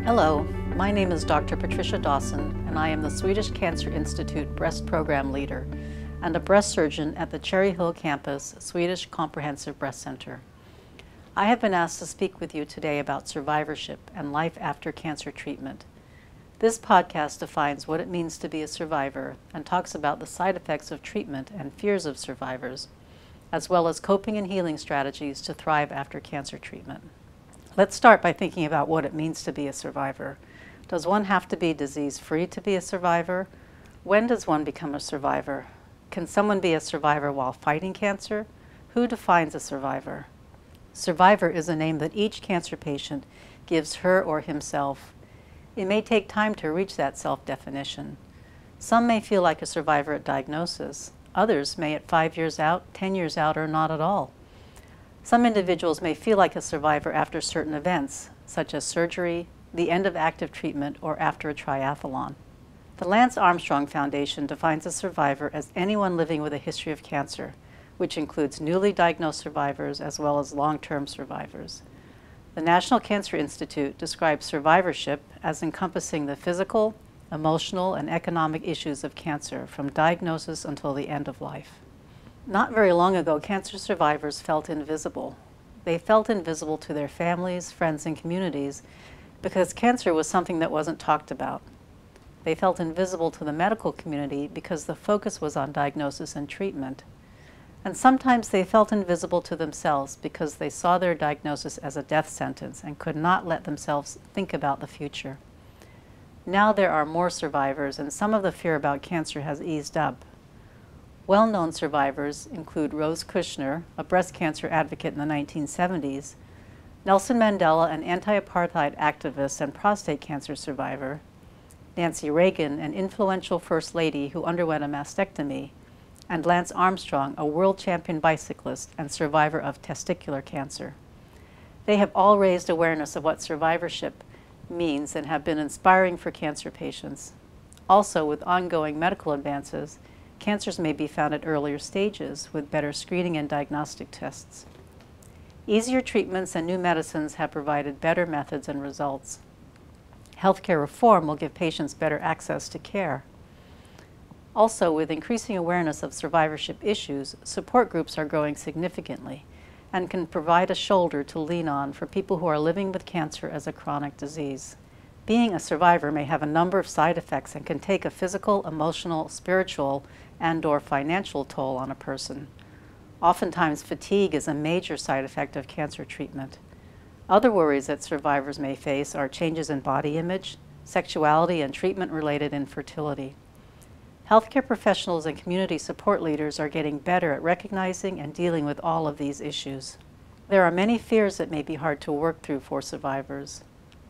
Hello, my name is Dr. Patricia Dawson, and I am the Swedish Cancer Institute Breast Program Leader and a breast surgeon at the Cherry Hill Campus Swedish Comprehensive Breast Center. I have been asked to speak with you today about survivorship and life after cancer treatment. This podcast defines what it means to be a survivor and talks about the side effects of treatment and fears of survivors, as well as coping and healing strategies to thrive after cancer treatment. Let's start by thinking about what it means to be a survivor. Does one have to be disease-free to be a survivor? When does one become a survivor? Can someone be a survivor while fighting cancer? Who defines a survivor? Survivor is a name that each cancer patient gives her or himself. It may take time to reach that self-definition. Some may feel like a survivor at diagnosis. Others may at 5 years out, 10 years out, or not at all. Some individuals may feel like a survivor after certain events, such as surgery, the end of active treatment, or after a triathlon. The Lance Armstrong Foundation defines a survivor as anyone living with a history of cancer, which includes newly diagnosed survivors as well as long-term survivors. The National Cancer Institute describes survivorship as encompassing the physical, emotional, and economic issues of cancer from diagnosis until the end of life. Not very long ago, cancer survivors felt invisible. They felt invisible to their families, friends, and communities because cancer was something that wasn't talked about. They felt invisible to the medical community because the focus was on diagnosis and treatment. And sometimes they felt invisible to themselves because they saw their diagnosis as a death sentence and could not let themselves think about the future. Now there are more survivors, and some of the fear about cancer has eased up. Well-known survivors include Rose Kushner, a breast cancer advocate in the 1970s, Nelson Mandela, an anti-apartheid activist and prostate cancer survivor, Nancy Reagan, an influential First Lady who underwent a mastectomy, and Lance Armstrong, a world champion bicyclist and survivor of testicular cancer. They have all raised awareness of what survivorship means and have been inspiring for cancer patients. Also, with ongoing medical advances, cancers may be found at earlier stages with better screening and diagnostic tests. Easier treatments and new medicines have provided better methods and results. Healthcare reform will give patients better access to care. Also, with increasing awareness of survivorship issues, support groups are growing significantly and can provide a shoulder to lean on for people who are living with cancer as a chronic disease. Being a survivor may have a number of side effects and can take a physical, emotional, spiritual, and/or financial toll on a person. Oftentimes, fatigue is a major side effect of cancer treatment. Other worries that survivors may face are changes in body image, sexuality, and treatment-related infertility. Healthcare professionals and community support leaders are getting better at recognizing and dealing with all of these issues. There are many fears that may be hard to work through for survivors.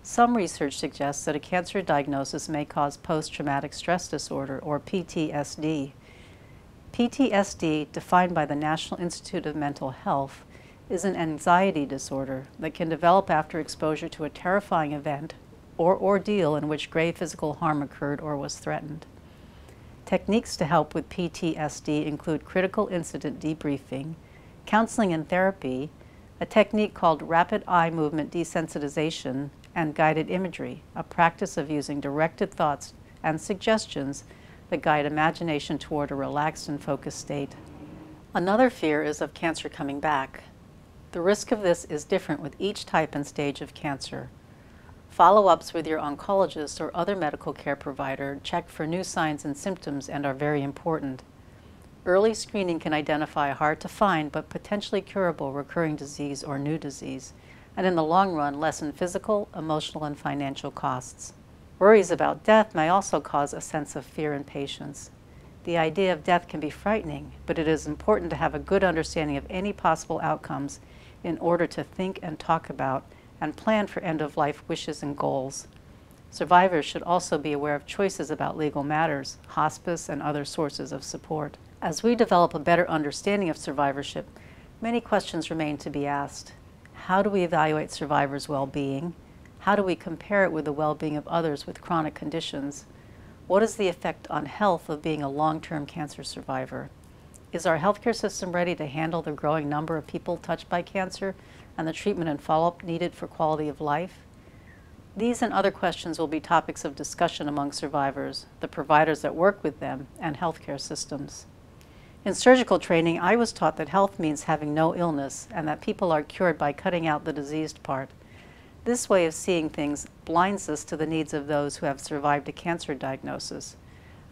Some research suggests that a cancer diagnosis may cause post-traumatic stress disorder, or PTSD. PTSD, defined by the National Institute of Mental Health, is an anxiety disorder that can develop after exposure to a terrifying event or ordeal in which grave physical harm occurred or was threatened. Techniques to help with PTSD include critical incident debriefing, counseling and therapy, a technique called rapid eye movement desensitization, and guided imagery, a practice of using directed thoughts and suggestions that guide imagination toward a relaxed and focused state. Another fear is of cancer coming back. The risk of this is different with each type and stage of cancer. Follow-ups with your oncologist or other medical care provider check for new signs and symptoms and are very important. Early screening can identify a hard-to-find but potentially curable recurring disease or new disease, and in the long run lessen physical, emotional, and financial costs. Worries about death may also cause a sense of fear in patients. The idea of death can be frightening, but it is important to have a good understanding of any possible outcomes in order to think and talk about and plan for end-of-life wishes and goals. Survivors should also be aware of choices about legal matters, hospice, and other sources of support. As we develop a better understanding of survivorship, many questions remain to be asked. How do we evaluate survivors' well-being? How do we compare it with the well-being of others with chronic conditions? What is the effect on health of being a long-term cancer survivor? Is our healthcare system ready to handle the growing number of people touched by cancer and the treatment and follow-up needed for quality of life? These and other questions will be topics of discussion among survivors, the providers that work with them, and healthcare systems. In surgical training, I was taught that health means having no illness and that people are cured by cutting out the diseased part. This way of seeing things blinds us to the needs of those who have survived a cancer diagnosis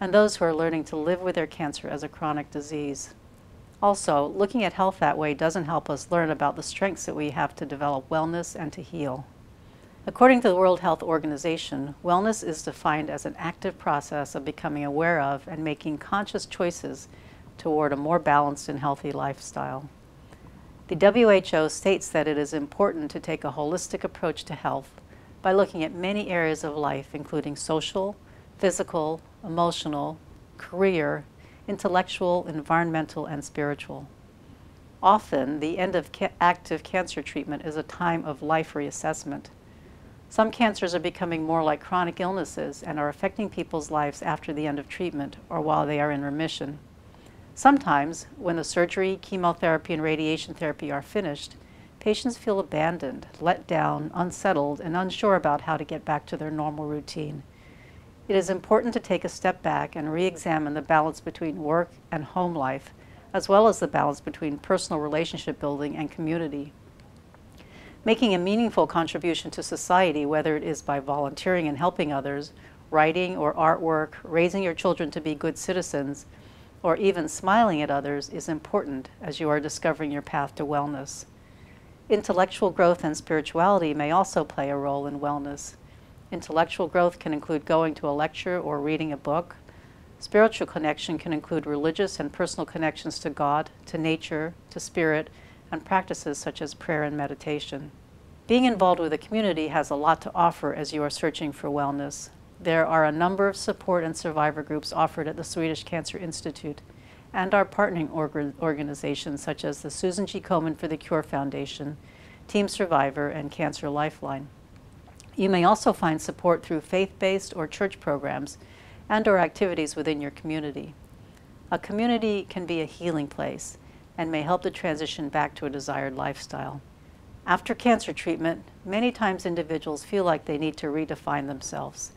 and those who are learning to live with their cancer as a chronic disease. Also, looking at health that way doesn't help us learn about the strengths that we have to develop wellness and to heal. According to the World Health Organization, wellness is defined as an active process of becoming aware of and making conscious choices toward a more balanced and healthy lifestyle. The WHO states that it is important to take a holistic approach to health by looking at many areas of life, including social, physical, emotional, career, intellectual, environmental, and spiritual. Often, the end of active cancer treatment is a time of life reassessment. Some cancers are becoming more like chronic illnesses and are affecting people's lives after the end of treatment or while they are in remission. Sometimes, when the surgery, chemotherapy, and radiation therapy are finished, patients feel abandoned, let down, unsettled, and unsure about how to get back to their normal routine. It is important to take a step back and re-examine the balance between work and home life, as well as the balance between personal relationship building and community. Making a meaningful contribution to society, whether it is by volunteering and helping others, writing or artwork, raising your children to be good citizens, or even smiling at others, is important as you are discovering your path to wellness. Intellectual growth and spirituality may also play a role in wellness. Intellectual growth can include going to a lecture or reading a book. Spiritual connection can include religious and personal connections to God, to nature, to spirit, and practices such as prayer and meditation. Being involved with a community has a lot to offer as you are searching for wellness. There are a number of support and survivor groups offered at the Swedish Cancer Institute and our partnering organizations such as the Susan G. Komen for the Cure Foundation, Team Survivor, and Cancer Lifeline. You may also find support through faith-based or church programs and/or activities within your community. A community can be a healing place and may help to transition back to a desired lifestyle. After cancer treatment, many times individuals feel like they need to redefine themselves.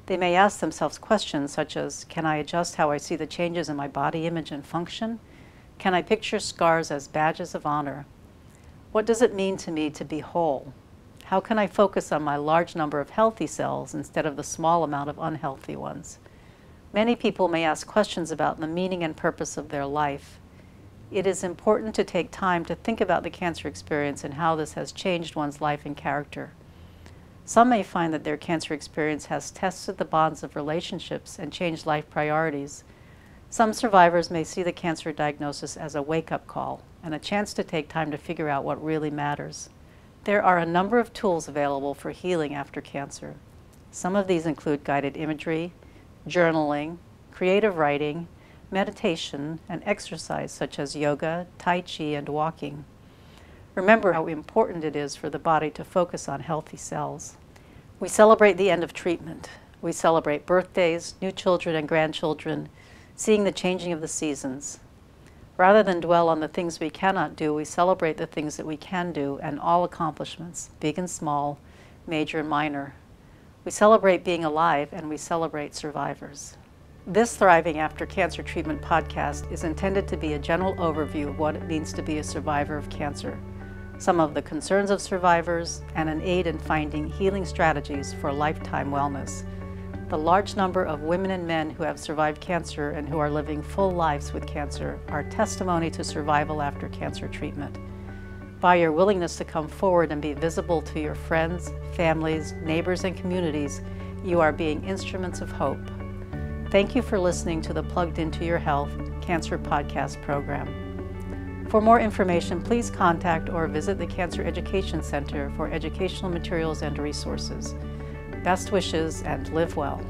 They may ask themselves questions such as, can I adjust how I see the changes in my body image and function? Can I picture scars as badges of honor? What does it mean to me to be whole? How can I focus on my large number of healthy cells instead of the small amount of unhealthy ones? Many people may ask questions about the meaning and purpose of their life. It is important to take time to think about the cancer experience and how this has changed one's life and character. Some may find that their cancer experience has tested the bonds of relationships and changed life priorities. Some survivors may see the cancer diagnosis as a wake-up call and a chance to take time to figure out what really matters. There are a number of tools available for healing after cancer. Some of these include guided imagery, journaling, creative writing, meditation, and exercise such as yoga, tai chi, and walking. Remember how important it is for the body to focus on healthy cells. We celebrate the end of treatment. We celebrate birthdays, new children and grandchildren, seeing the changing of the seasons. Rather than dwell on the things we cannot do, we celebrate the things that we can do and all accomplishments, big and small, major and minor. We celebrate being alive and we celebrate survivors. This Thriving After Cancer Treatment podcast is intended to be a general overview of what it means to be a survivor of cancer, some of the concerns of survivors, and an aid in finding healing strategies for lifetime wellness. The large number of women and men who have survived cancer and who are living full lives with cancer are testimony to survival after cancer treatment. By your willingness to come forward and be visible to your friends, families, neighbors, and communities, you are being instruments of hope. Thank you for listening to the Plugged Into Your Health Cancer Podcast program. For more information, please contact or visit the Cancer Education Center for educational materials and resources. Best wishes and live well.